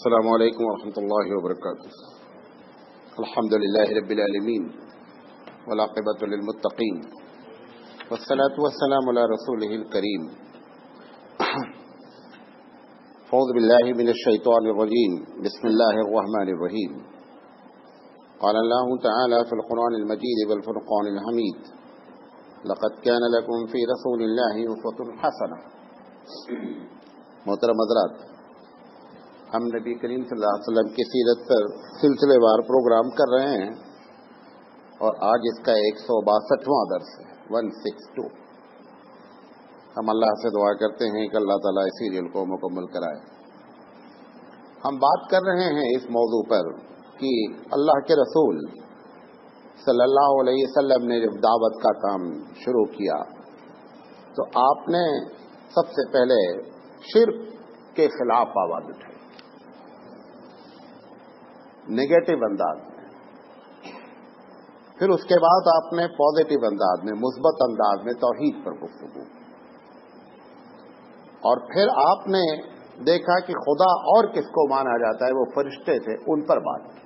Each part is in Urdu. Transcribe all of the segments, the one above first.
السلام علیکم ورحمۃ اللہ وبرکاتہ. الحمد للہ رب العالمین والعاقبۃ للمتقین والصلاۃ والسلام علی رسولہ الکریم. اعوذ باللہ من الشیطان الرجیم. بسم اللہ الرحمن الرحیم. قال اللہ تعالی فی القرآن المجید والفرقان الحمید لقد کان لکم فی رسول اللہ اسوۃ حسنہ. محترم حضرات، ہم نبی کریم صلی اللہ علیہ وسلم کی سیرت پر سلسلے وار پروگرام کر رہے ہیں اور آج اس کا 162واں درس ہے، 162. ہم اللہ سے دعا کرتے ہیں کہ اللہ تعالیٰ اس سیریل کو مکمل کرائے. ہم بات کر رہے ہیں اس موضوع پر کہ اللہ کے رسول صلی اللہ علیہ وسلم نے جب دعوت کا کام شروع کیا تو آپ نے سب سے پہلے شرک کے خلاف آواز اٹھائی، نیگیٹو انداز میں. پھر اس کے بعد آپ نے پازیٹو انداز میں، مثبت انداز میں توحید پر گفتگو، اور پھر آپ نے دیکھا کہ خدا اور کس کو مانا جاتا ہے، وہ فرشتے تھے، ان پر بات کی.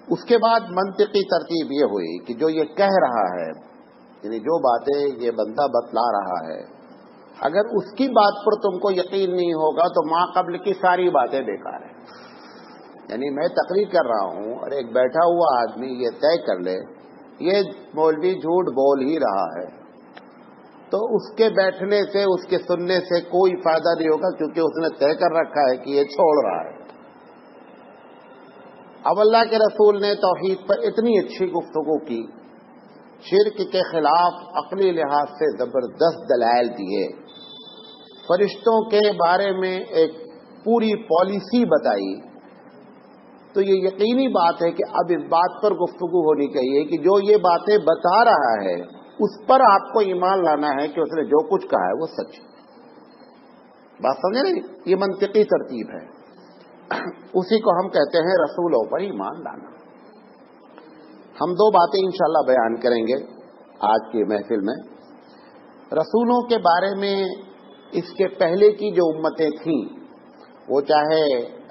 اس کے بعد منطقی ترتیب یہ ہوئی کہ جو یہ کہہ رہا ہے، یعنی جو باتیں یہ بندہ بتلا رہا ہے، اگر اس کی بات پر تم کو یقین نہیں ہوگا تو ماں قبل کی ساری باتیں بیکار ہیں. یعنی میں تقریر کر رہا ہوں اور ایک بیٹھا ہوا آدمی یہ طے کر لے یہ مولوی جھوٹ بول ہی رہا ہے، تو اس کے بیٹھنے سے، اس کے سننے سے کوئی فائدہ نہیں ہوگا، کیونکہ اس نے طے کر رکھا ہے کہ یہ چھوڑ رہا ہے. اب اللہ کے رسول نے توحید پر اتنی اچھی گفتگو کی، شرک کے خلاف عقلی لحاظ سے زبردست دلائل دیے، فرشتوں کے بارے میں ایک پوری پالیسی بتائی. تو یہ یقینی بات ہے کہ اب اس بات پر گفتگو ہونی چاہیے کہ جو یہ باتیں بتا رہا ہے اس پر آپ کو ایمان لانا ہے کہ اس نے جو کچھ کہا ہے وہ سچ ہے. بات سمجھے نہیں؟ یہ منطقی ترتیب ہے. اسی کو ہم کہتے ہیں رسولوں پر ایمان لانا. ہم دو باتیں انشاءاللہ بیان کریں گے آج کی محفل میں. رسولوں کے بارے میں اس کے پہلے کی جو امتیں تھیں، وہ چاہے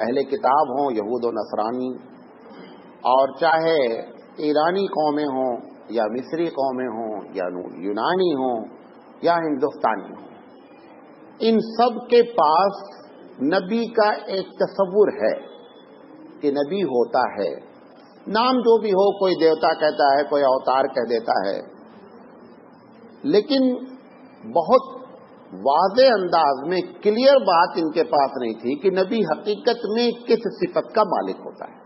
اہل کتاب ہوں، یہود و نصرانی، اور چاہے ایرانی قومیں ہوں یا مصری قومیں ہوں یا یونانی ہوں یا ہندوستانی ہوں، ان سب کے پاس نبی کا ایک تصور ہے کہ نبی ہوتا ہے. نام جو بھی ہو، کوئی دیوتا کہتا ہے، کوئی اوتار کہہ دیتا ہے، لیکن بہت واضح انداز میں کلیئر بات ان کے پاس نہیں تھی کہ نبی حقیقت میں کس صفت کا مالک ہوتا ہے.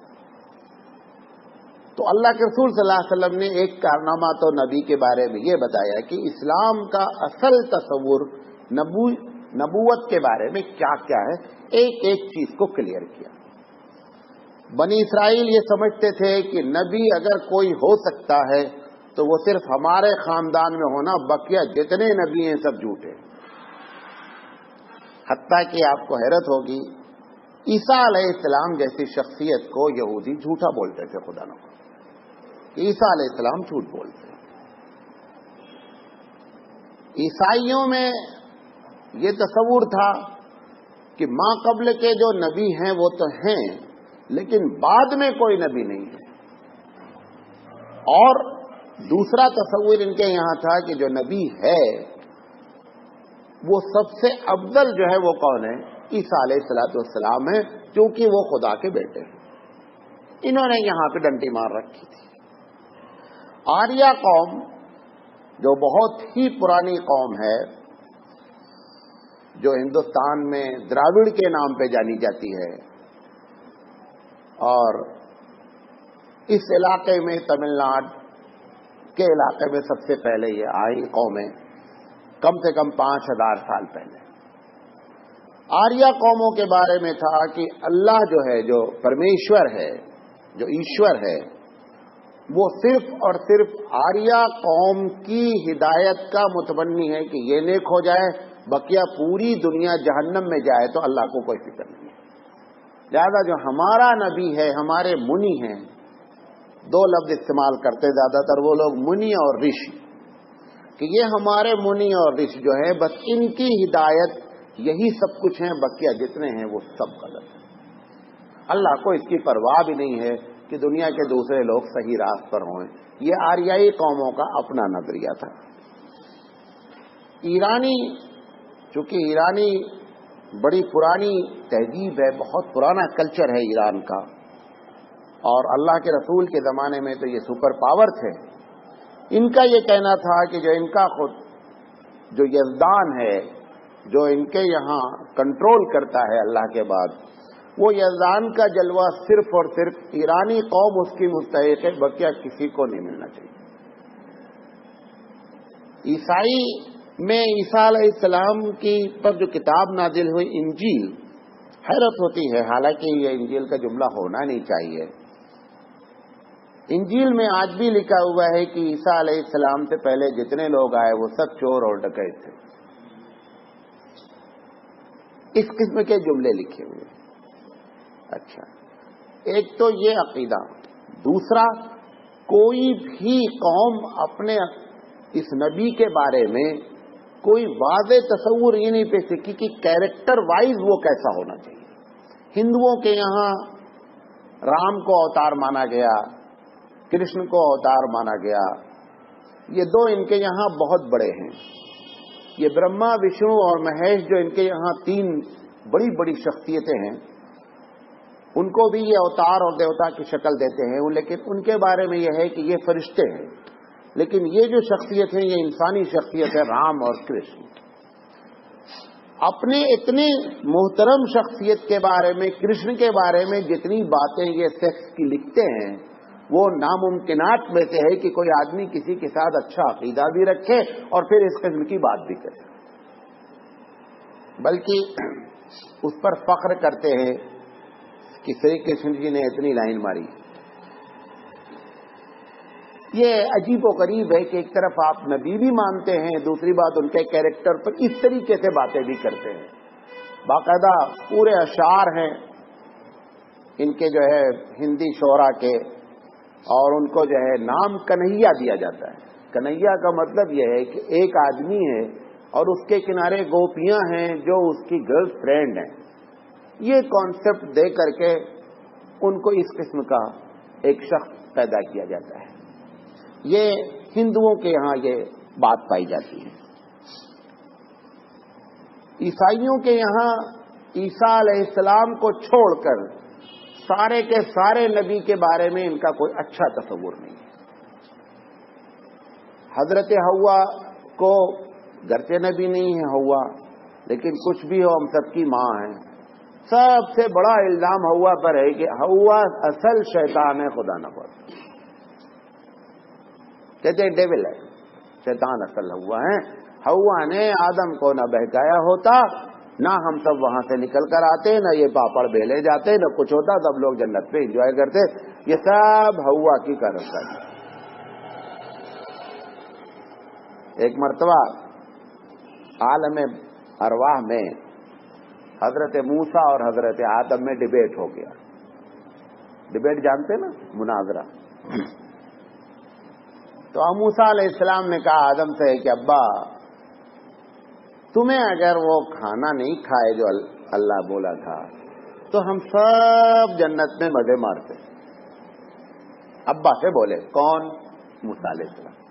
تو اللہ کے رسول صلی اللہ علیہ وسلم نے ایک کارنامہ تو نبی کے بارے میں یہ بتایا کہ اسلام کا اصل تصور نبوت کے بارے میں کیا کیا ہے، ایک ایک چیز کو کلیئر کیا. بنی اسرائیل یہ سمجھتے تھے کہ نبی اگر کوئی ہو سکتا ہے تو وہ صرف ہمارے خاندان میں ہونا، بقیہ جتنے نبی ہیں سب جھوٹے. حتیٰ کہ آپ کو حیرت ہوگی، عیسیٰ علیہ السلام جیسی شخصیت کو یہودی جھوٹا بولتے تھے. خدا نہ کہ عیسیٰ علیہ السلام جھوٹ بولتے ہیں. عیسائیوں میں یہ تصور تھا کہ ماں قبل کے جو نبی ہیں وہ تو ہیں، لیکن بعد میں کوئی نبی نہیں ہے. اور دوسرا تصور ان کے یہاں تھا کہ جو نبی ہے وہ سب سے افضل جو ہے وہ کون ہے؟ عیسیٰ علیہ السلام ہے، کیونکہ وہ خدا کے بیٹے ہیں. انہوں نے یہاں پہ ڈنڈی مار رکھی تھی. آریہ قوم جو بہت ہی پرانی قوم ہے، جو ہندوستان میں دراوڑ کے نام پہ جانی جاتی ہے، اور اس علاقے میں تمل ناڈو کے علاقے میں سب سے پہلے یہ آئی قومیں، کم سے کم 5000 سال پہلے. آریہ قوموں کے بارے میں تھا کہ اللہ جو ہے، جو پرمیشور ہے، جو ایشور ہے، وہ صرف اور صرف آریہ قوم کی ہدایت کا متمنی ہے کہ یہ نیک ہو جائے، بقیہ پوری دنیا جہنم میں جائے تو اللہ کو کوئی فکر نہیں ہے. لہذا جو ہمارا نبی ہے، ہمارے منی ہیں، دو لفظ استعمال کرتے زیادہ تر وہ لوگ، منی اور رشی، کہ یہ ہمارے منی اور رشی جو ہے بس ان کی ہدایت یہی سب کچھ ہیں، بقیہ جتنے ہیں وہ سب غلط ہیں۔ اللہ کو اس کی پرواہ بھی نہیں ہے کہ دنیا کے دوسرے لوگ صحیح راست پر ہوں۔ یہ آریائی قوموں کا اپنا نظریہ تھا۔ ایرانی، چونکہ ایرانی بڑی پرانی تہذیب ہے، بہت پرانا کلچر ہے ایران کا، اور اللہ کے رسول کے زمانے میں تو یہ سپر پاور تھے۔ ان کا یہ کہنا تھا کہ جو ان کا خود جو یزدان ہے، جو ان کے یہاں کنٹرول کرتا ہے اللہ کے بعد، وہ یزدان کا جلوہ صرف اور صرف ایرانی قوم اس کی مستحق ہے، بقیہ کسی کو نہیں ملنا چاہیے۔ عیسائی میں عیسیٰ علیہ السلام کی پر جو کتاب نازل ہوئی انجیل، حیرت ہوتی ہے، حالانکہ یہ انجیل کا جملہ ہونا نہیں چاہیے۔ انجیل میں آج بھی لکھا ہوا ہے کہ عیسیٰ علیہ السلام سے پہلے جتنے لوگ آئے وہ سب چور اور ڈکیت تھے۔ اس قسم کے جملے لکھے ہوئے۔ اچھا، ایک تو یہ عقیدہ، دوسرا کوئی بھی قوم اپنے اس نبی کے بارے میں کوئی واضح تصور یہ نہیں پیش کی کہ کیریکٹر وائز وہ کیسا ہونا چاہیے۔ ہندوؤں کے یہاں رام کو اوتار مانا گیا، کرشن کو اوتار مانا گیا، یہ دو ان کے یہاں بہت بڑے ہیں۔ یہ برہما، وشنو اور مہیش جو ان کے یہاں تین بڑی بڑی شخصیتیں ہیں، ان کو بھی یہ اوتار اور دیوتا کی شکل دیتے ہیں، لیکن ان کے بارے میں یہ ہے کہ یہ فرشتے ہیں، لیکن یہ جو شخصیت ہے یہ انسانی شخصیت ہے، رام اور کرشن۔ اپنے اتنے محترم شخصیت کے بارے میں، کرشن کے بارے میں جتنی باتیں یہ سیکس کی لکھتے ہیں، وہ ناممکنات میں سے ہے کہ کوئی آدمی کسی کے ساتھ اچھا عقیدہ بھی رکھے اور پھر اس قسم کی بات بھی کرے، بلکہ اس پر فخر کرتے ہیں کہ شری کرشن جی نے اتنی لائن ماری۔ یہ عجیب و غریب ہے کہ ایک طرف آپ نبی بھی مانتے ہیں، دوسری بات ان کے کیریکٹر پر اس طریقے سے باتیں بھی کرتے ہیں۔ باقاعدہ پورے اشعار ہیں ان کے جو ہے ہندی شعراء کے، اور ان کو جو ہے نام کنہیا دیا جاتا ہے۔ کنہیا کا مطلب یہ ہے کہ ایک آدمی ہے اور اس کے کنارے گوپیاں ہیں جو اس کی گرل فرینڈ ہیں۔ یہ کانسیپٹ دے کر کے ان کو اس قسم کا ایک شخص پیدا کیا جاتا ہے۔ یہ ہندوؤں کے یہاں یہ بات پائی جاتی ہے۔ عیسائیوں کے یہاں عیسیٰ علیہ السلام کو چھوڑ کر سارے کے سارے نبی کے بارے میں ان کا کوئی اچھا تصور نہیں ہے۔ حضرت حوا کو گرچہ نبی نہیں ہے حوا، لیکن کچھ بھی ہو ہم سب کی ماں ہے۔ سب سے بڑا الزام حوا پر ہے کہ حوا اصل شیطان ہے، خدا نہ خواستہ۔ کہتے ہیں ڈیول ہے، شیطان اصل حوا ہے۔ حوا نے آدم کو نہ بہکایا ہوتا، نہ ہم سب وہاں سے نکل کر آتے، نہ یہ پاپڑ بیلے جاتے، نہ کچھ ہوتا، سب لوگ جنت پہ انجوائے کرتے۔ یہ سب حوا کی کارستانی ہے۔ ایک مرتبہ عالم ارواح میں حضرت موسیٰ اور حضرت آدم میں ڈیبیٹ ہو گیا۔ ڈیبیٹ جانتے نا، مناظرہ۔ تو موسیٰ علیہ السلام نے کہا آدم سے کہ ابا، تمہیں اگر وہ کھانا نہیں کھائے جو اللہ بولا تھا تو ہم سب جنت میں مزے مارتے۔ ابا سے بولے، کون؟ موسیٰ علیہ السلام۔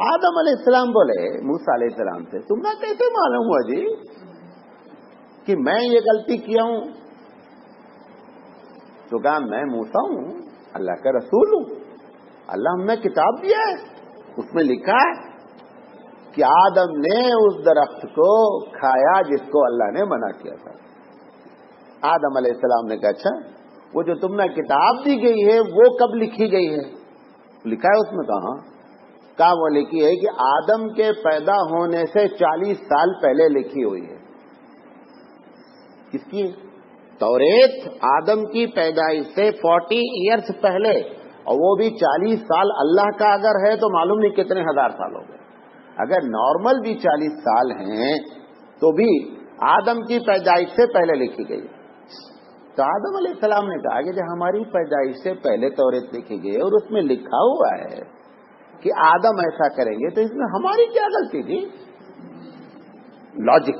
آدم علیہ السلام بولے موسیٰ علیہ السلام سے، تمہیں کیسے معلوم ہوا جی کہ میں یہ غلطی کیا ہوں؟ تو کہا میں موسیٰ ہوں، اللہ کا رسول ہوں، اللہ ہم نے کتاب دیا ہے، اس میں لکھا ہے کہ آدم نے اس درخت کو کھایا جس کو اللہ نے منع کیا تھا۔ آدم علیہ السلام نے کہا اچھا، وہ جو تم نے کتاب دی گئی ہے وہ کب لکھی گئی ہے؟ لکھا ہے اس میں؟ کہا وہ لکھی ہے کہ آدم کے پیدا ہونے سے 40 سال پہلے لکھی ہوئی ہے۔ کس کی؟ توریت آدم کی پیدائش سے 40 ایئرز پہلے، اور وہ بھی 40 سال اللہ کا اگر ہے تو معلوم نہیں کتنے ہزار سال ہو گئے۔ اگر نارمل بھی 40 سال ہیں تو بھی آدم کی پیدائش سے پہلے لکھی گئی۔ تو آدم علیہ السلام نے کہا کہ جب ہماری پیدائش سے پہلے توریت لکھی گئی اور اس میں لکھا ہوا ہے کہ آدم ایسا کریں گے تو اس میں ہماری کیا غلطی تھی؟ لاجک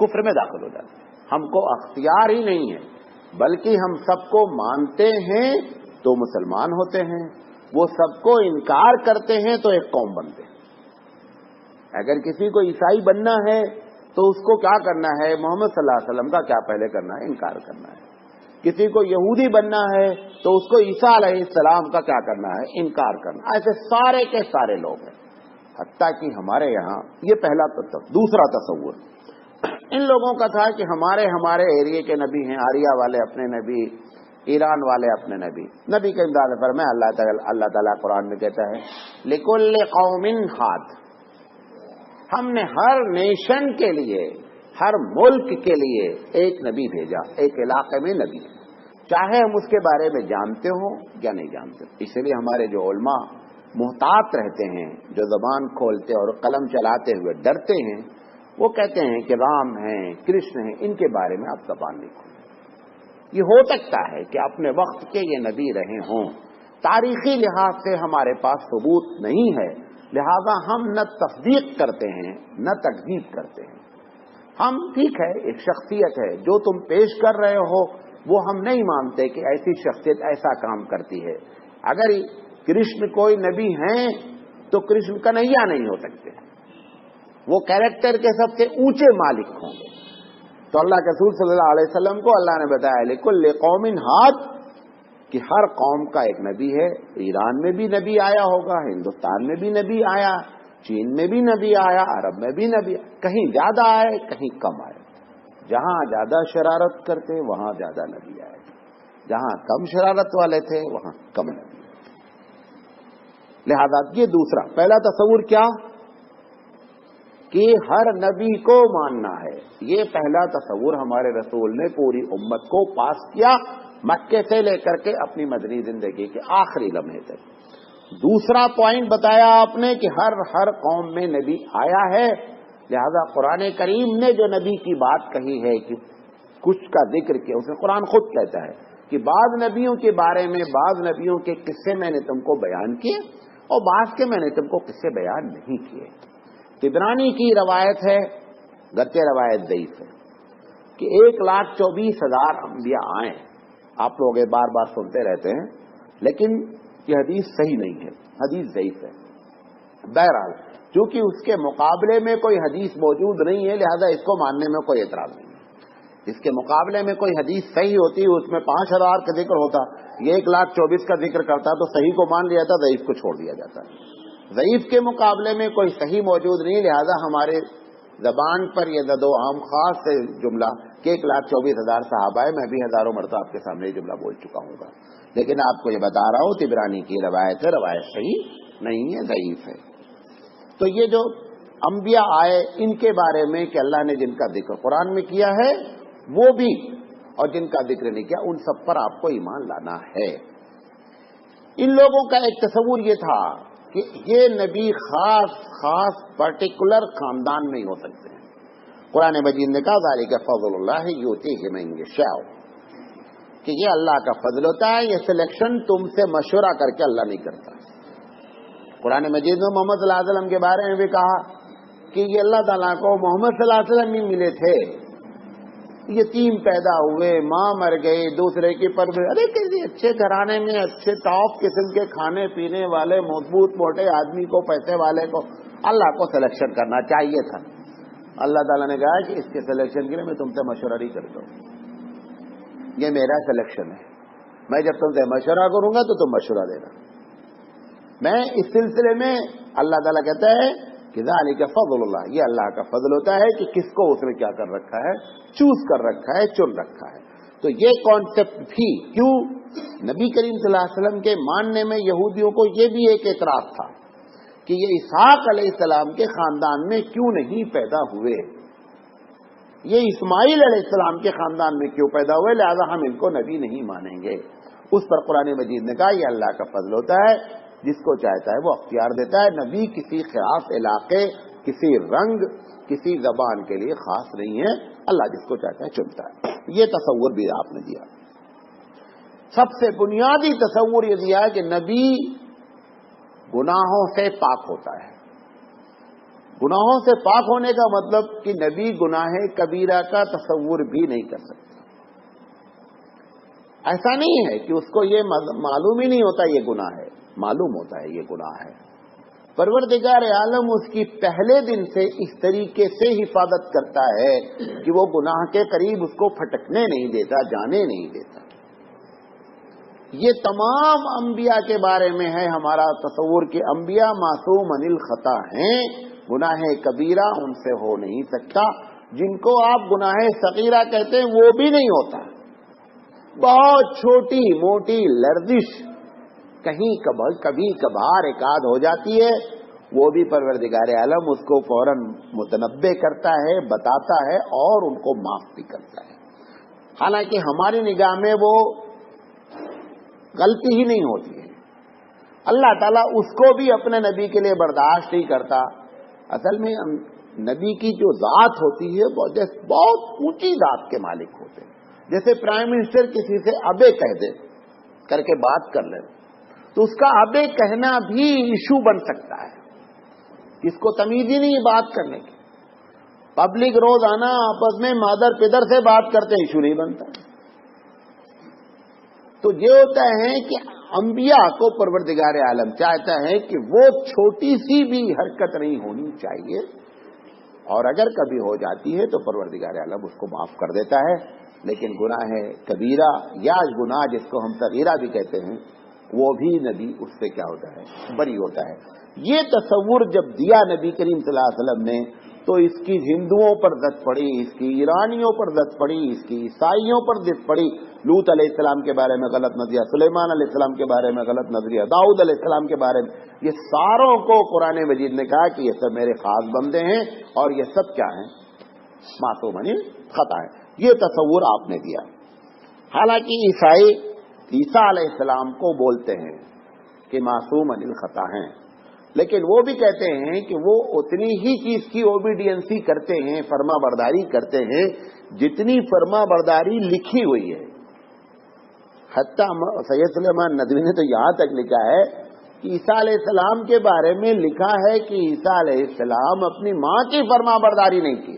کفر میں داخل ہو جاتے ہیں. ہم کو اختیار ہی نہیں ہے، بلکہ ہم سب کو مانتے ہیں تو مسلمان ہوتے ہیں، وہ سب کو انکار کرتے ہیں تو ایک قوم بنتے ہیں. اگر کسی کو عیسائی بننا ہے تو اس کو کیا کرنا ہے؟ محمد صلی اللہ علیہ وسلم کا کیا پہلے کرنا ہے؟ انکار کرنا ہے. کسی کو یہودی بننا ہے تو اس کو عیسیٰ علیہ السلام کا کیا کرنا ہے؟ انکار کرنا. ایسے سارے کے سارے لوگ ہیں، حتیٰ کہ ہمارے یہاں یہ پہلا تصور. دوسرا تصور ان لوگوں کا تھا کہ ہمارے ایریے کے نبی ہیں، آریہ والے اپنے نبی، ایران والے اپنے نبی. نبی کے امداد پر میں اللہ تعالیٰ قرآن میں کہتا ہے لِكُلِّ قَوْمٍ ہاد، ہم نے ہر نیشن کے لیے، ہر ملک کے لیے ایک نبی بھیجا، ایک علاقے میں نبی، چاہے ہم اس کے بارے میں جانتے ہوں یا نہیں جانتے. اس لیے ہمارے جو علماء محتاط رہتے ہیں، جو زبان کھولتے اور قلم چلاتے ہوئے ڈرتے ہیں، وہ کہتے ہیں کہ رام ہیں، کرشن ہیں، ان کے بارے میں آپ زبان نہیں کھولیں. یہ ہو سکتا ہے کہ اپنے وقت کے یہ نبی رہے ہوں، تاریخی لحاظ سے ہمارے پاس ثبوت نہیں ہے، لہذا ہم نہ تصدیق کرتے ہیں نہ تکذیب کرتے ہیں. ہم ٹھیک ہے، ایک شخصیت ہے، جو تم پیش کر رہے ہو وہ ہم نہیں مانتے کہ ایسی شخصیت ایسا کام کرتی ہے. اگر کرشن کوئی نبی ہیں تو کرشن کنہیا نہیں ہو سکتے، وہ کیریکٹر کے سب سے اونچے مالک ہوں گے. تو اللہ کے رسول صلی اللہ علیہ وسلم کو اللہ نے بتایا لِكُلِّ قَوْمٍ ہاد، کہ ہر قوم کا ایک نبی ہے. ایران میں بھی نبی آیا ہوگا، ہندوستان میں بھی نبی آیا، چین میں بھی نبی آیا، عرب میں بھی نبی آیا. کہیں زیادہ آئے کہیں کم آئے. جہاں زیادہ شرارت کرتے وہاں زیادہ نبی آئے، جہاں کم شرارت والے تھے وہاں کم نبی. لہذا یہ دوسرا. پہلا تصور کیا؟ کہ ہر نبی کو ماننا ہے. یہ پہلا تصور ہمارے رسول نے پوری امت کو پاس کیا، مکے سے لے کر کے اپنی مدنی زندگی کے آخری لمحے تک. دوسرا پوائنٹ بتایا آپ نے کہ ہر قوم میں نبی آیا ہے، لہذا قرآن کریم نے جو نبی کی بات کہی ہے کہ کچھ کا ذکر کیا، اس میں قرآن خود کہتا ہے کہ بعض نبیوں کے بارے میں، بعض نبیوں کے قصے میں نے تم کو بیان کیے اور بعض کے میں نے تم کو قصے بیان نہیں کیے. طبرانی کی روایت ہے، گرچہ روایت ضعیف ہے، کہ 1,24,000 انبیاء آئے. آپ لوگ بار بار سنتے رہتے ہیں، لیکن یہ حدیث صحیح نہیں ہے، حدیث ضعیف ہے. بہرحال چونکہ اس کے مقابلے میں کوئی حدیث موجود نہیں ہے، لہذا اس کو ماننے میں کوئی اعتراض نہیں ہے. اس کے مقابلے میں کوئی حدیث صحیح ہوتی، اس میں 5,000 کا ذکر ہوتا، یہ 1,24,000 کا ذکر کرتا تو صحیح کو مان لیا جاتا، ضعیف کو چھوڑ دیا جاتا. ضعیف کے مقابلے میں کوئی صحیح موجود نہیں، لہذا ہمارے زبان پر یہ زد و عام خاص سے جملہ کہ 1,24,000 صحابہ ہے. میں بھی ہزاروں مرتبہ آپ کے سامنے یہ جملہ بول چکا ہوں گا، لیکن آپ کو یہ بتا رہا ہوں طبرانی کی روایت ہے، روایت صحیح نہیں ہے، ضعیف ہے. تو یہ جو انبیاء آئے ان کے بارے میں کہ اللہ نے جن کا ذکر قرآن میں کیا ہے وہ بھی، اور جن کا ذکر نہیں کیا ان سب پر آپ کو ایمان لانا ہے. ان لوگوں کا ایک تصور یہ تھا کہ یہ نبی خاص پرٹیکولر خاندان میں ہی ہو سکتے ہیں. قرآن مجید نے کہا ذالک فضل اللہ یؤتیہ من یشاء، کہ یہ اللہ کا فضل ہوتا ہے، یہ سلیکشن تم سے مشورہ کر کے اللہ نہیں کرتا. قرآن مجید میں محمد صلی اللہ علیہ وسلم کے بارے میں بھی کہا کہ یہ اللہ تعالیٰ کو محمد صلی اللہ علیہ وسلم ہی ملے تھے. یتیم پیدا ہوئے، ماں مر گئی، دوسرے کی پرورش. ارے کسی اچھے گھرانے میں اچھے ٹاپ قسم کے کھانے پینے والے مضبوط موٹے آدمی کو، پیسے والے کو اللہ کو سلیکشن کرنا چاہیے تھا. اللہ تعالیٰ نے کہا کہ اس کے سلیکشن کے لیے میں تم سے مشورہ نہیں کرتا ہوں، یہ میرا سلیکشن ہے. میں جب تم سے مشورہ کروں گا تو تم مشورہ دینا. میں اس سلسلے میں اللہ تعالیٰ کہتا ہے کہ ذالک فضل اللہ، یہ اللہ کا فضل ہوتا ہے کہ کس کو اس نے کیا کر رکھا ہے، چوز کر رکھا ہے، چن رکھا ہے. تو یہ کانسیپٹ بھی کیوں نبی کریم صلی اللہ علیہ وسلم کے ماننے میں یہودیوں کو یہ بھی ایک اعتراض تھا کہ یہ اسحاق علیہ السلام کے خاندان میں کیوں نہیں پیدا ہوئے، یہ اسماعیل علیہ السلام کے خاندان میں کیوں پیدا ہوئے، لہذا ہم ان کو نبی نہیں مانیں گے. اس پر قرآن مجید نے کہا یہ اللہ کا فضل ہوتا ہے، جس کو چاہتا ہے وہ اختیار دیتا ہے. نبی کسی خاص علاقے، کسی رنگ، کسی زبان کے لیے خاص نہیں ہے، اللہ جس کو چاہتا ہے چنتا ہے. یہ تصور بھی آپ نے دیا. سب سے بنیادی تصور یہ دیا ہے کہ نبی گناہوں سے پاک ہوتا ہے. گناہوں سے پاک ہونے کا مطلب کہ نبی گناہ کبیرہ کا تصور بھی نہیں کر سکتا. ایسا نہیں ہے کہ اس کو یہ معلوم ہی نہیں ہوتا یہ گناہ ہے، معلوم ہوتا ہے یہ گناہ ہے. پروردگار عالم اس کی پہلے دن سے اس طریقے سے حفاظت کرتا ہے کہ وہ گناہ کے قریب اس کو پھٹکنے نہیں دیتا، جانے نہیں دیتا. یہ تمام انبیاء کے بارے میں ہے ہمارا تصور کہ انبیاء معصوم عن الخطا ہیں، گناہ کبیرہ ان سے ہو نہیں سکتا. جن کو آپ گناہ صغیرہ کہتے ہیں وہ بھی نہیں ہوتا. بہت چھوٹی موٹی لرزش کہیں کبھی کبھار ایک آدھ ہو جاتی ہے، وہ بھی پروردگار عالم اس کو فوراً متنبع کرتا ہے، بتاتا ہے اور ان کو معاف بھی کرتا ہے. حالانکہ ہماری نگاہ میں وہ غلطی ہی نہیں ہوتی ہے. اللہ تعالیٰ اس کو بھی اپنے نبی کے لیے برداشت نہیں کرتا. اصل میں نبی کی جو ذات ہوتی ہے بہت اونچی ذات کے مالک ہوتے ہیں. جیسے پرائم منسٹر کسی سے ابے کہہ دے کر کے بات کر لے تو اس کا ابے کہنا بھی ایشو بن سکتا ہے. اس کو تمیز ہی نہیں بات کرنے کی. پبلک روزانہ آپس میں مادر پدر سے بات کرتے ایشو نہیں بنتا. تو یہ ہوتا ہے کہ انبیاء کو پروردگار عالم چاہتا ہے کہ وہ چھوٹی سی بھی حرکت نہیں ہونی چاہیے، اور اگر کبھی ہو جاتی ہے تو پروردگار عالم اس کو معاف کر دیتا ہے. لیکن گناہ کبیرہ یا گناہ جس کو ہم صغیرہ بھی کہتے ہیں وہ بھی نبی اس سے کیا ہوتا ہے، بری ہوتا ہے. یہ تصور جب دیا نبی کریم صلی اللہ علیہ وسلم نے تو اس کی ہندوؤں پر دست پڑی، اس کی ایرانیوں پر دست پڑی، اس کی عیسائیوں پر دست پڑی. لوط علیہ السلام کے بارے میں غلط نظریہ، سلیمان علیہ السلام کے بارے میں غلط نظریہ، داؤد علیہ السلام کے بارے میں، یہ ساروں کو قرآن مجید نے کہا کہ یہ سب میرے خاص بندے ہیں اور یہ سب کیا ہیں، معصوم عن الخطا ہیں. یہ تصور آپ نے دیا. حالانکہ عیسائی عیسیٰ علیہ السلام کو بولتے ہیں کہ معصوم عن الخطا ہیں، لیکن وہ بھی کہتے ہیں کہ وہ اتنی ہی چیز کی اوبیڈینسی کرتے ہیں، فرما برداری کرتے ہیں جتنی فرما برداری لکھی ہوئی ہے. حتیٰ سید سلیمان ندوی نے تو یہاں تک لکھا ہے کہ عیسیٰ علیہ السلام کے بارے میں لکھا ہے کہ عیسیٰ علیہ السلام اپنی ماں کی فرما برداری نہیں کی.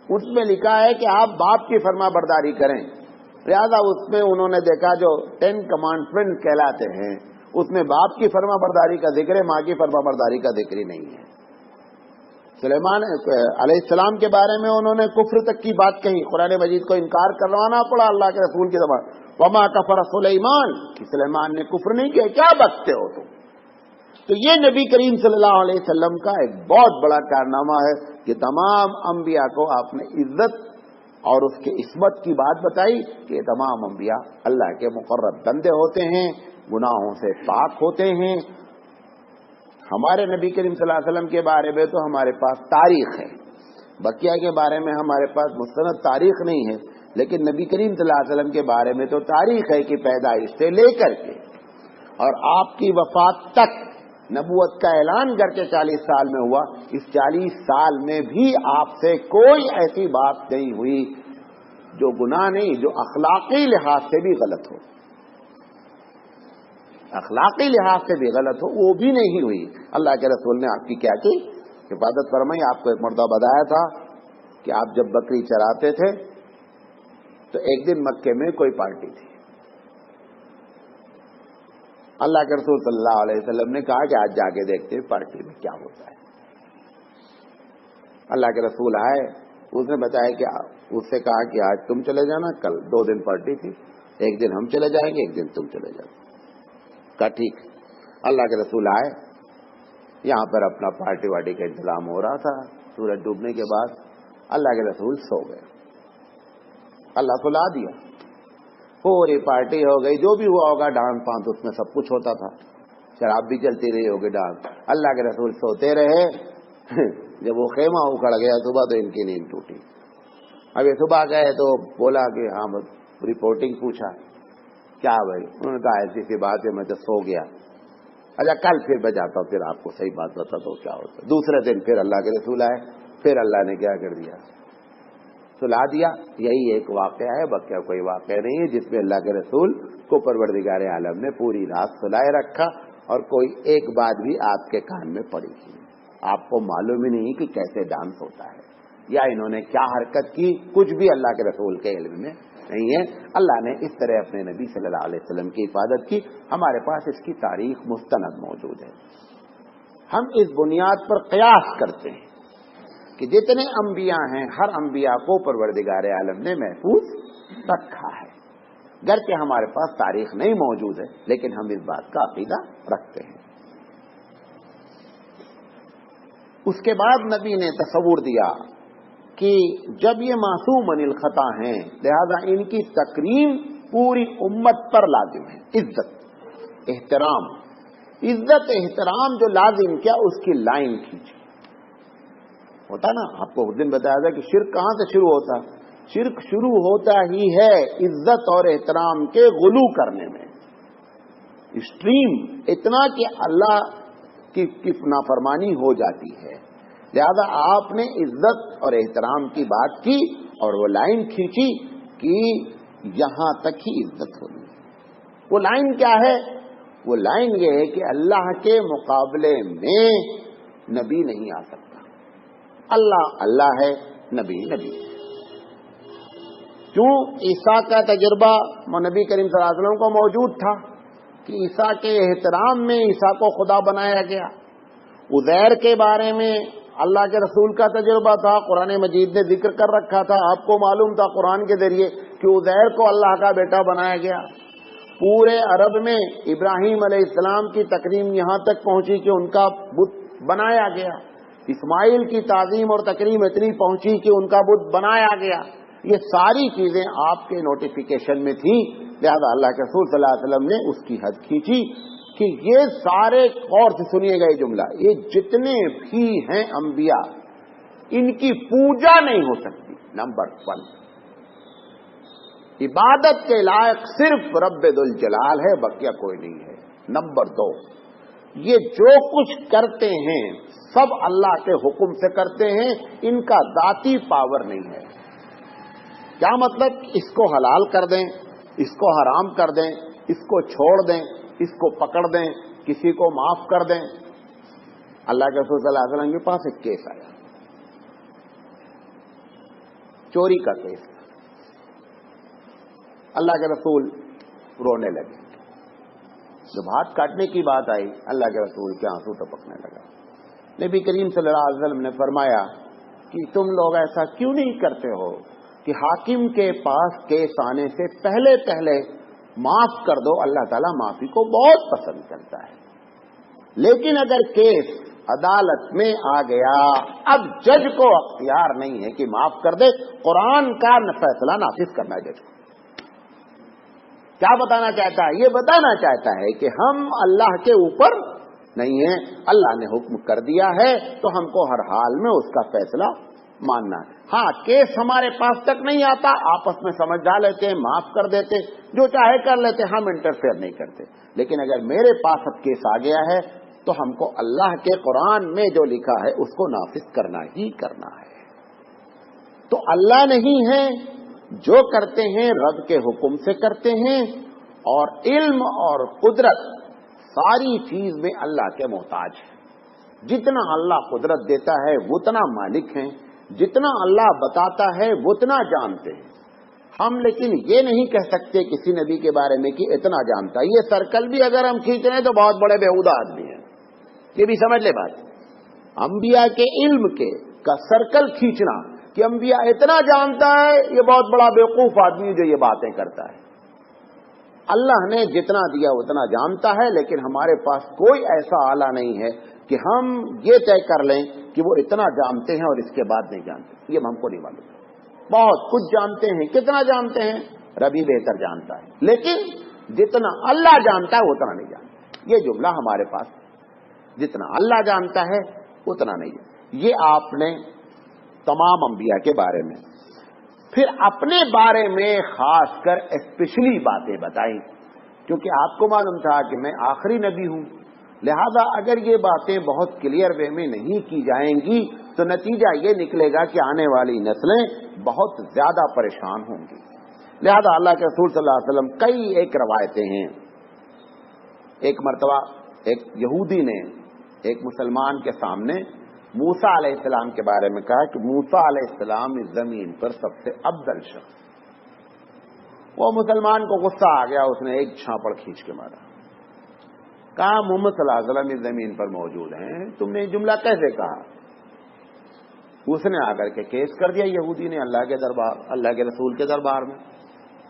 اس میں لکھا ہے کہ آپ باپ کی فرما برداری کریں. لہٰذا اس میں انہوں نے دیکھا جو 10 کمانڈمنٹ کہلاتے ہیں اس میں باپ کی فرما برداری کا ذکر ہے، ماں کی فرما برداری کا ذکر ہی نہیں ہے. سلیمان علیہ السلام کے بارے میں انہوں نے کفر تک کی بات کہی، قرآن مجید کو انکار کروانا پڑا اللہ کے رسول کی زبان. وما کفر سلیمان، کہ سلیمان نے کفر نہیں کیا، کیا بکتے ہو تم. تو یہ نبی کریم صلی اللہ علیہ وسلم کا ایک بہت بڑا کارنامہ ہے کہ تمام انبیاء کو آپ نے عزت اور اس کے عصمت کی بات بتائی کہ یہ تمام انبیاء اللہ کے مقرب بندے ہوتے ہیں، گناہوں سے پاک ہوتے ہیں. ہمارے نبی کریم صلی اللہ علیہ وسلم کے بارے میں تو ہمارے پاس تاریخ ہے، بقیہ کے بارے میں ہمارے پاس مستند تاریخ نہیں ہے، لیکن نبی کریم صلی اللہ علیہ وسلم کے بارے میں تو تاریخ ہے کہ پیدائش سے لے کر کے اور آپ کی وفات تک نبوت کا اعلان کر کے 40 سال میں ہوا. اس 40 سال میں بھی آپ سے کوئی ایسی بات نہیں ہوئی جو گناہ نہیں، جو اخلاقی لحاظ سے بھی غلط ہو، اخلاقی لحاظ سے بھی غلط ہو، وہ بھی نہیں ہوئی. اللہ کے رسول نے آپ کی کیا کی حفاظت فرمائی. آپ کو ایک مرتبہ بتایا تھا کہ آپ جب بکری چراتے تھے تو ایک دن مکے میں کوئی پارٹی تھی. اللہ کے رسول صلی اللہ علیہ وسلم نے کہا کہ آج جا کے دیکھتے ہیں پارٹی میں کیا ہوتا ہے. اللہ کے رسول آئے، اس نے بتایا کہ اس سے کہا کہ آج تم چلے جانا، کل 2 دن پارٹی تھی، ایک دن ہم چلے جائیں گے، ایک دن تم چلے جانا. کہا ٹھیک. اللہ کے رسول آئے، یہاں پر اپنا پارٹی واٹی کا انتظام ہو رہا تھا. سورج ڈوبنے کے بعد اللہ کے رسول سو گئے. اللہ سلا دیا، پوری پارٹی ہو گئی، جو بھی ہوا ہوگا ڈانس پانس اس میں سب کچھ ہوتا تھا، شراب بھی چلتی رہی ہوگی، ڈانس. اللہ کے رسول سوتے رہے. جب وہ خیمہ اکھڑ گیا صبح تو ان کی نیند ٹوٹی. اب یہ صبح گئے تو بولا کہ ہاں رپورٹنگ پوچھا کیا بھائی، انہوں نے کہا ایسی سی بات ہے میں تو سو گیا. اچھا کل پھر میں جاتا ہوں، پھر آپ کو صحیح بات بتاتا ہوں کیا ہوتا. دوسرے دن پھر اللہ کے رسول آئے، پھر اللہ نے کیا کر دیا، سلا دیا. یہی ایک واقعہ ہے، بقیہ کوئی واقعہ نہیں ہے جس میں اللہ کے رسول کو پروردگار عالم نے پوری رات سلائے رکھا اور کوئی ایک بات بھی آپ کے کان میں پڑی تھی. آپ کو معلوم ہی نہیں کہ کیسے ڈانس ہوتا ہے یا انہوں نے کیا حرکت کی، کچھ بھی اللہ کے رسول کے علم میں نہیں ہے۔ اللہ نے اس طرح اپنے نبی صلی اللہ علیہ وسلم کی حفاظت کی، ہمارے پاس اس کی تاریخ مستند موجود ہے۔ ہم اس بنیاد پر قیاس کرتے ہیں کہ جتنے انبیاء ہیں ہر انبیاء کو پروردگار عالم نے محفوظ رکھا ہے، گرچہ ہمارے پاس تاریخ نہیں موجود ہے لیکن ہم اس بات کا عقیدہ رکھتے ہیں۔ اس کے بعد نبی نے تصور دیا کہ جب یہ معصوم عن الخطا ہیں لہذا ان کی تکریم پوری امت پر لازم ہے۔ عزت احترام جو لازم کیا اس کی لائن کھینچی۔ ہوتا نا، آپ کو اس دن بتایا تھا کہ شرک کہاں سے شروع ہوتا؟ شرک شروع ہوتا ہی ہے عزت اور احترام کے غلو کرنے میں، ایکسٹریم اتنا کہ اللہ کی نافرمانی ہو جاتی ہے۔ لہذا آپ نے عزت اور احترام کی بات کی اور وہ لائن کھینچی کہ یہاں تک ہی عزت ہونی۔ وہ لائن کیا ہے؟ وہ لائن یہ ہے کہ اللہ کے مقابلے میں نبی نہیں آ سکتا۔ اللہ اللہ ہے، نبی نبی ہے۔ کیوں؟ عیسیٰ کا تجربہ نبی کریم صلی اللہ علیہ وسلم کو موجود تھا کہ عیسیٰ کے احترام میں عیسیٰ کو خدا بنایا گیا۔ عزیر کے بارے میں اللہ کے رسول کا تجربہ تھا، قرآن مجید نے ذکر کر رکھا تھا، آپ کو معلوم تھا قرآن کے ذریعے کہ عزیر کو اللہ کا بیٹا بنایا گیا۔ پورے عرب میں ابراہیم علیہ السلام کی تکریم یہاں تک پہنچی کہ ان کا بت بنایا گیا۔ اسماعیل کی تعظیم اور تکریم اتنی پہنچی کہ ان کا بت بنایا گیا۔ یہ ساری چیزیں آپ کے نوٹیفیکیشن میں تھیں، لہذا اللہ کے رسول صلی اللہ علیہ وسلم نے اس کی حد کھینچی کہ یہ سارے، غور سے سنیے گا یہ جملہ، یہ جتنے بھی ہیں انبیاء ان کی پوجا نہیں ہو سکتی۔ نمبر 1، عبادت کے لائق صرف رب ذوالجلال ہے، بقیہ کوئی نہیں ہے۔ نمبر 2، یہ جو کچھ کرتے ہیں سب اللہ کے حکم سے کرتے ہیں، ان کا ذاتی پاور نہیں ہے۔ کیا مطلب؟ اس کو حلال کر دیں، اس کو حرام کر دیں، اس کو چھوڑ دیں، اس کو پکڑ دیں، کسی کو معاف کر دیں۔ اللہ کے رسول صلی اللہ علیہ وسلم کے پاس ایک کیس آیا، چوری کا کیس۔ اللہ کے رسول رونے لگے۔ جب ہاتھ کاٹنے کی بات آئی اللہ کے رسول کے آنسو ٹپکنے لگا۔ نبی کریم صلی اللہ علیہ وسلم نے فرمایا کہ تم لوگ ایسا کیوں نہیں کرتے ہو کہ حاکم کے پاس کیس آنے سے پہلے معاف کر دو، اللہ تعالیٰ معافی کو بہت پسند کرتا ہے۔ لیکن اگر کیس عدالت میں آ گیا، اب جج کو اختیار نہیں ہے کہ معاف کر دے، قرآن کا فیصلہ نافذ کرنا ہے جج کو۔ کیا بتانا چاہتا ہے؟ یہ بتانا چاہتا ہے کہ ہم اللہ کے اوپر نہیں ہیں، اللہ نے حکم کر دیا ہے تو ہم کو ہر حال میں اس کا فیصلہ ماننا ہے۔ ہاں، کیس ہمارے پاس تک نہیں آتا، آپس میں سمجھا لیتے ہیں، معاف کر دیتے، جو چاہے کر لیتے، ہم انٹرفیئر نہیں کرتے۔ لیکن اگر میرے پاس اب کیس آ گیا ہے تو ہم کو اللہ کے قرآن میں جو لکھا ہے اس کو نافذ کرنا ہی کرنا ہے۔ تو اللہ نہیں ہے، جو کرتے ہیں رب کے حکم سے کرتے ہیں، اور علم اور قدرت ساری چیز میں اللہ کے محتاج ہے۔ جتنا اللہ قدرت دیتا ہے اتنا مالک ہیں، جتنا اللہ بتاتا ہے اتنا جانتے ہیں ہم۔ لیکن یہ نہیں کہہ سکتے کسی نبی کے بارے میں کہ اتنا جانتا ہے۔ یہ سرکل بھی اگر ہم کھینچ رہے ہیں تو بہت بڑے بیہودہ آدمی ہیں، یہ بھی سمجھ لے بات۔ انبیاء کے علم کے کا سرکل کھینچنا کہ انبیاء اتنا جانتا ہے، یہ بہت بڑا بیوقوف آدمی جو یہ باتیں کرتا ہے۔ اللہ نے جتنا دیا اتنا جانتا ہے، لیکن ہمارے پاس کوئی ایسا آلہ نہیں ہے کہ ہم یہ طے کر لیں کہ وہ اتنا جانتے ہیں اور اس کے بعد نہیں جانتے۔ یہ ہم کو نہیں معلوم۔ بہت کچھ جانتے ہیں، کتنا جانتے ہیں ربی بہتر جانتا ہے، لیکن جتنا اللہ جانتا ہے اتنا نہیں جانتا۔ یہ جملہ ہمارے پاس، جتنا اللہ جانتا ہے اتنا نہیں جانتا۔ یہ آپ نے تمام انبیاء کے بارے میں۔ پھر اپنے بارے میں خاص کر اسپیشلی باتیں بتائیں، کیونکہ آپ کو معلوم تھا کہ میں آخری نبی ہوں، لہذا اگر یہ باتیں بہت کلیئر وے میں نہیں کی جائیں گی تو نتیجہ یہ نکلے گا کہ آنے والی نسلیں بہت زیادہ پریشان ہوں گی۔ لہذا اللہ کے رسول صلی اللہ علیہ وسلم کئی ایک روایتیں ہیں۔ ایک مرتبہ ایک یہودی نے ایک مسلمان کے سامنے موسیٰ علیہ السلام کے بارے میں کہا کہ موسیٰ علیہ السلام اس زمین پر سب سے افضل شخص. وہ مسلمان کو غصہ آ گیا, اس نے ایک چھاپڑ کھینچ کے مارا. کہا محمد صلی اللہ علیہ وسلم اس زمین پر موجود ہیں, تم نے یہ جملہ کیسے کہا؟ اس نے آ کر کے کیس کر دیا یہودی نے اللہ کے دربار, اللہ کے رسول کے دربار میں.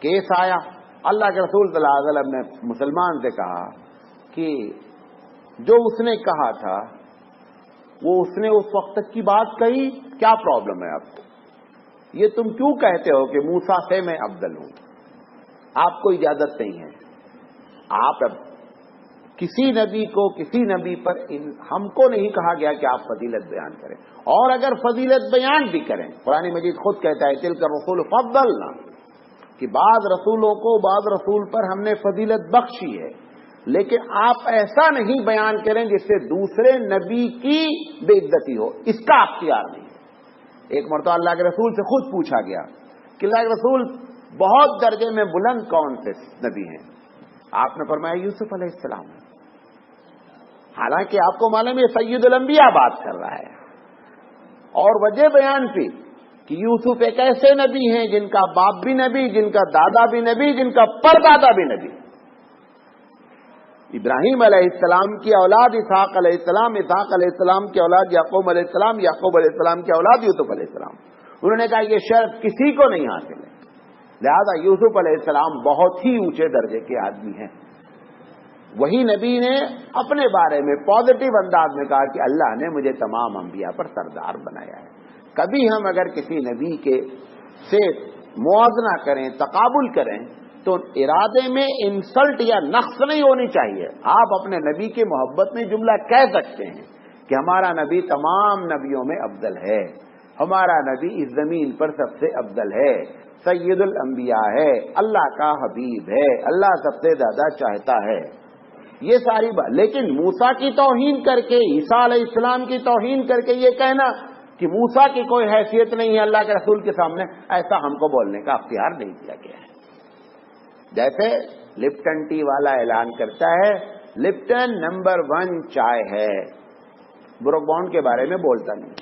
کیس آیا, اللہ کے رسول صلی اللہ علیہ وسلم نے مسلمان سے کہا کہ جو اس نے کہا تھا وہ اس نے اس وقت تک کی بات کہی, کیا پرابلم ہے آپ کو؟ یہ تم کیوں کہتے ہو کہ موسیٰ سے میں افضل ہوں؟ آپ کو اجازت نہیں ہے. آپ کسی نبی کو, کسی نبی پر ہم کو نہیں کہا گیا کہ آپ فضیلت بیان کریں, اور اگر فضیلت بیان بھی کریں, قرآن مجید خود کہتا ہے تلک الرسول فضلنا, کہ بعض رسولوں کو بعض رسول پر ہم نے فضیلت بخشی ہے, لیکن آپ ایسا نہیں بیان کریں جس سے دوسرے نبی کی بے عزتی ہو, اس کا اختیار نہیں ہے. ایک مرتبہ اللہ کے رسول سے خود پوچھا گیا کہ اللہ کے رسول بہت درجے میں بلند کون سے نبی ہیں؟ آپ نے فرمایا یوسف علیہ السلام. حالانکہ آپ کو معلوم ہے سید الانبیاء بات کر رہا ہے, اور وجہ بیان کی کہ یوسف ایک ایسے نبی ہیں جن کا باپ بھی نبی, جن کا دادا بھی نبی, جن کا پردادا بھی نبی. ابراہیم علیہ السلام کی اولاد اسحاق علیہ السلام, اسحاق علیہ السلام کی اولاد یعقوب علیہ السلام, یعقوب علیہ السلام کی اولاد یوسف علیہ السلام. انہوں نے کہا یہ شرف کسی کو نہیں حاصل ہے, لہذا یوسف علیہ السلام بہت ہی اونچے درجے کے آدمی ہیں. وہی نبی نے اپنے بارے میں پازیٹو انداز میں کہا کہ اللہ نے مجھے تمام انبیاء پر سردار بنایا ہے. کبھی ہم اگر کسی نبی کے سے موازنہ کریں, تقابل کریں, تو ارادے میں انسلٹ یا نقص نہیں ہونی چاہیے. آپ اپنے نبی کی محبت میں جملہ کہہ سکتے ہیں کہ ہمارا نبی تمام نبیوں میں افضل ہے, ہمارا نبی اس زمین پر سب سے افضل ہے, سید الانبیاء ہے, اللہ کا حبیب ہے, اللہ سب سے زیادہ چاہتا ہے. یہ ساری بات. لیکن موسیٰ کی توہین کر کے, عیسیٰ علیہ السلام کی توہین کر کے یہ کہنا کہ موسیٰ کی کوئی حیثیت نہیں ہے اللہ کے رسول کے سامنے, ایسا ہم کو بولنے کا اختیار نہیں دیا گیا ہے. جیسے لپٹن ٹی والا اعلان کرتا ہے لپٹن نمبر 1 چائے ہے, بروک باؤنڈ کے بارے میں بولتا نہیں.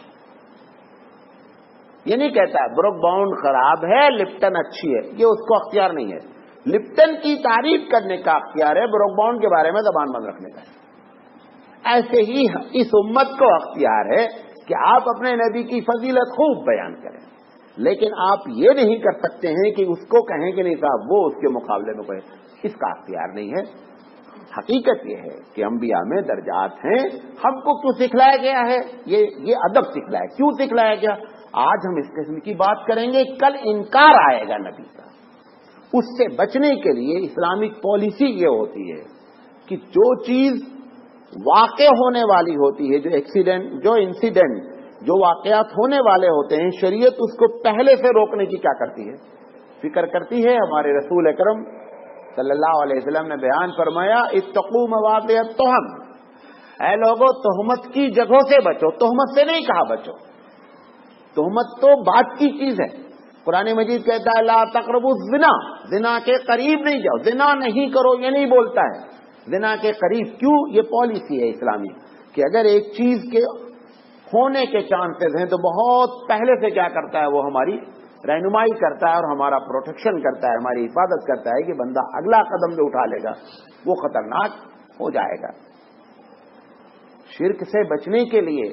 یہ نہیں کہتا بروک باؤنڈ خراب ہے لپٹن اچھی ہے, یہ اس کو اختیار نہیں ہے. لپٹن کی تعریف کرنے کا اختیار ہے, بروک باؤنڈ کے بارے میں زبان بند رکھنے کا. ایسے ہی اس امت کو اختیار ہے کہ آپ اپنے نبی کی فضیلت خوب بیان کریں, لیکن آپ یہ نہیں کر سکتے ہیں کہ اس کو کہیں کہ نہیں صاحب وہ اس کے مقابلے میں کوئی, اس کا اختیار نہیں ہے. حقیقت یہ ہے کہ انبیاء میں درجات ہیں. ہم کو کیوں سکھلایا گیا ہے؟ یہ ادب سکھلایا. کیوں سکھلایا گیا؟ آج ہم اس قسم کی بات کریں گے, کل انکار آئے گا نبی کا. اس سے بچنے کے لیے اسلامک پالیسی یہ ہوتی ہے کہ جو چیز واقع ہونے والی ہوتی ہے, جو انسیڈنٹ, جو واقعات ہونے والے ہوتے ہیں, شریعت اس کو پہلے سے روکنے کی کیا کرتی ہے, فکر کرتی ہے. ہمارے رسول اکرم صلی اللہ علیہ وسلم نے بیان فرمایا اتقوا مواقع التہم, اے لوگوں تہمت کی جگہوں سے بچو. تہمت سے نہیں کہا بچو, تہمت تو بات کی چیز ہے. قرآن مجید کہتا ہے لا تقربوا الزنا, زنا کے قریب نہیں جاؤ, زنا نہیں کرو یہ نہیں بولتا ہے, زنا کے قریب. کیوں؟ یہ پالیسی ہے اسلامی کہ اگر ایک چیز کے ہونے کے چانسز ہیں تو بہت پہلے سے کیا کرتا ہے, وہ ہماری رہنمائی کرتا ہے اور ہمارا پروٹیکشن کرتا ہے, ہماری حفاظت کرتا ہے کہ بندہ اگلا قدم جو اٹھا لے گا وہ خطرناک ہو جائے گا. شرک سے بچنے کے لیے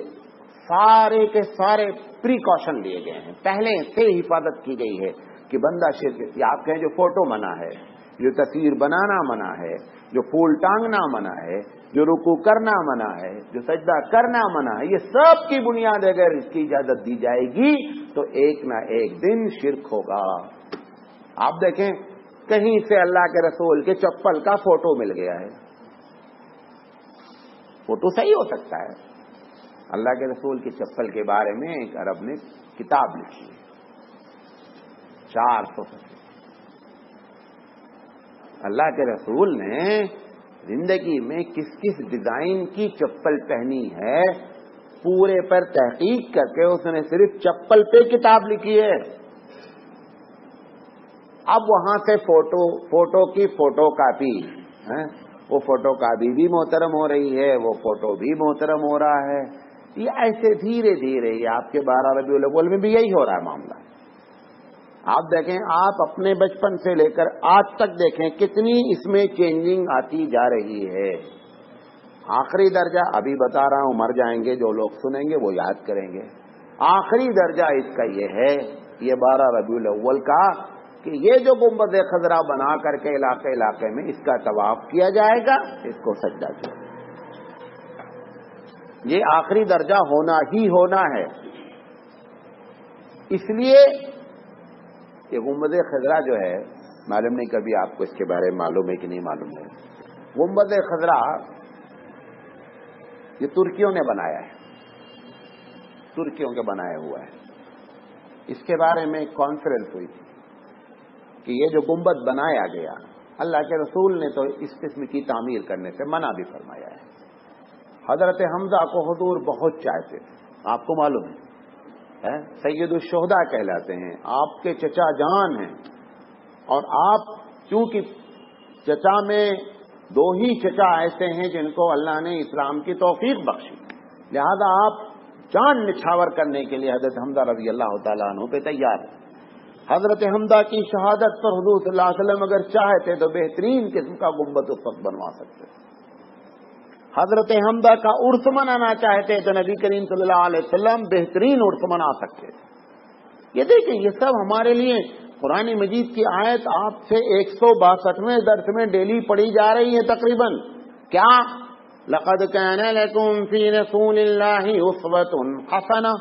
سارے کے سارے پریکاشن لیے گئے ہیں, پہلے سے حفاظت کی گئی ہے کہ بندہ شرک. آپ کہیں جو فوٹو منع ہے, جو تصویر بنانا منع ہے, جو پھول ٹانگنا منع ہے, جو رکوع کرنا منع ہے, جو سجدہ کرنا منع ہے, یہ سب کی بنیاد اگر اس کی اجازت دی جائے گی تو ایک نہ ایک دن شرک ہوگا. آپ دیکھیں کہیں سے اللہ کے رسول کے چپل کا فوٹو مل گیا ہے, فوٹو صحیح ہو سکتا ہے. اللہ کے رسول کی چپل کے بارے میں ایک عرب نے کتاب لکھی ہے, 400 صفحے. اللہ کے رسول نے زندگی میں کس کس ڈیزائن کی چپل پہنی ہے پورے پر تحقیق کر کے اس نے صرف چپل پہ کتاب لکھی ہے. اب وہاں سے فوٹو کی فوٹو کاپی, وہ فوٹو کاپی بھی محترم ہو رہی ہے, وہ فوٹو بھی محترم ہو رہا ہے. یہ ایسے دھیرے دھیرے یہ آپ کے 12 ربیع الاول میں بھی یہی ہو رہا ہے معاملہ. آپ دیکھیں، آپ اپنے بچپن سے لے کر آج تک دیکھیں کتنی اس میں چینجنگ آتی جا رہی ہے. آخری درجہ ابھی بتا رہا ہوں، مر جائیں گے جو لوگ سنیں گے وہ یاد کریں گے. آخری درجہ اس کا یہ ہے، یہ 12 ربیع الاول کا، کہ یہ جو گنبد خضرا بنا کر کے علاقے علاقے میں اس کا طواف کیا جائے گا، اس کو سجدہ کیا جائے گا. یہ آخری درجہ ہونا ہی ہونا ہے. اس لیے یہ گنبد خضرا جو ہے، معلوم نہیں کبھی آپ کو اس کے بارے میں معلوم ہے کہ نہیں معلوم ہے. گنبد خضرا یہ ترکیوں نے بنایا ہے، ترکیوں کے بنایا ہوا ہے. اس کے بارے میں ایک کانفرنس ہوئی تھی کہ یہ جو گنبد بنایا گیا، اللہ کے رسول نے تو اس قسم کی تعمیر کرنے سے منع بھی فرمایا ہے. حضرت حمزہ کو حضور بہت چاہتے تھے، آپ کو معلوم ہے، سید الشہداء کہلاتے ہیں، آپ کے چچا جان ہیں. اور آپ چونکہ چچا میں 2 ہی چچا ایسے ہیں جن کو اللہ نے اسلام کی توفیق بخشی، لہذا آپ جان نچھاور کرنے کے لیے حضرت حمزہ رضی اللہ تعالیٰ عنہ پہ تیار ہیں. حضرت حمزہ کی شہادت پر حضور صلی اللہ علیہ وسلم اگر چاہتے تو بہترین قسم کا گنبد اس وقت بنوا سکتے. حضرت حمزہ کا عرس منانا چاہتے تو نبی کریم صلی اللہ علیہ وسلم بہترین عرس منا سکتے. یہ دیکھیں، یہ سب ہمارے لیے قرآن مجید کی آیت آپ سے 162ویں درس میں ڈیلی پڑھی جا رہی ہے تقریباً. کیا؟ لقد کان لکم فی رسول اللہ اسوۃ حسنہ،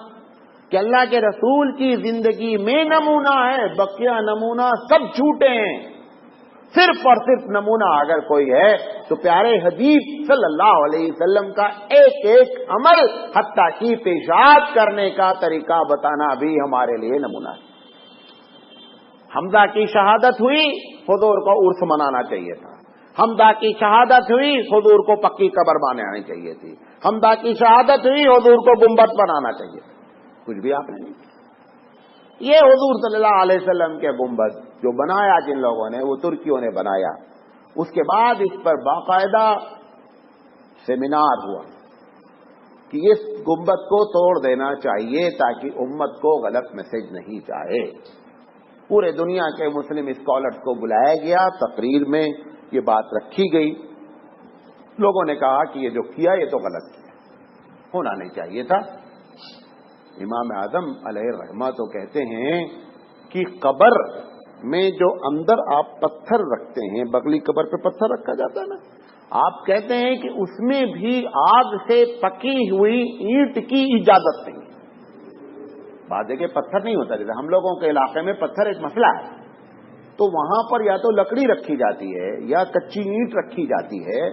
کہ اللہ کے رسول کی زندگی میں نمونہ ہے، بقیہ نمونہ سب جھوٹے ہیں. صرف اور صرف نمونہ اگر کوئی ہے تو پیارے حبیب صلی اللہ علیہ وسلم کا ایک ایک عمل، حتیٰ کہ پیشاب کرنے کا طریقہ بتانا بھی ہمارے لیے نمونہ ہے. حمزہ کی شہادت ہوئی، حضور کو عرس منانا چاہیے تھا. حمزہ کی شہادت ہوئی، حضور کو پکی قبر بنانی چاہیے تھی. حمزہ کی شہادت ہوئی، حضور کو گنبد بنانا چاہیے تھا. کچھ بھی آپ نے نہیں کیا. یہ حضور صلی اللہ علیہ وسلم کے گنبد جو بنایا جن لوگوں نے، وہ ترکیوں نے بنایا. اس کے بعد اس پر باقاعدہ سیمینار ہوا کہ اس گنبد کو توڑ دینا چاہیے تاکہ امت کو غلط میسج نہیں جائے. پورے دنیا کے مسلم اسکالرز کو بلایا گیا، تقریر میں یہ بات رکھی گئی. لوگوں نے کہا کہ یہ جو کیا یہ تو غلط کیا، ہونا نہیں چاہیے تھا. امام اعظم علیہ الرحمہ تو کہتے ہیں کہ قبر میں جو اندر آپ پتھر رکھتے ہیں، بغلی قبر پہ پتھر رکھا جاتا ہے نا، آپ کہتے ہیں کہ اس میں بھی آگ سے پکی ہوئی اینٹ کی اجازت نہیں. بات ہے کہ پتھر نہیں ہوتا، جیسے ہم لوگوں کے علاقے میں پتھر ایک مسئلہ ہے، تو وہاں پر یا تو لکڑی رکھی جاتی ہے یا کچی اینٹ رکھی جاتی ہے.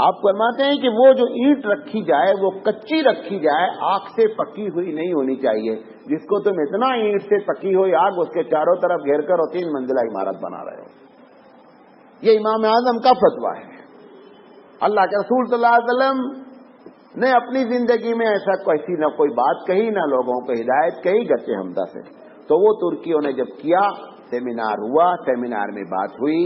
آپ فرماتے ہیں کہ وہ جو اینٹ رکھی جائے وہ کچی رکھی جائے، آگ سے پکی ہوئی نہیں ہونی چاہیے. جس کو تم اتنا اینٹ سے پکی ہوئی آگ اس کے چاروں طرف گھیر کر اور 3 منزلہ عمارت بنا رہے ہو. یہ امام اعظم کا فتویٰ ہے. اللہ کے رسول صلی اللہ علیہ وسلم نے اپنی زندگی میں ایسا کیسی نہ کوئی بات کہی، نہ لوگوں کو ہدایت کہی گرچہ حمزہ سے. تو وہ ترکیوں نے جب کیا، سیمینار ہوا، سیمینار میں بات ہوئی.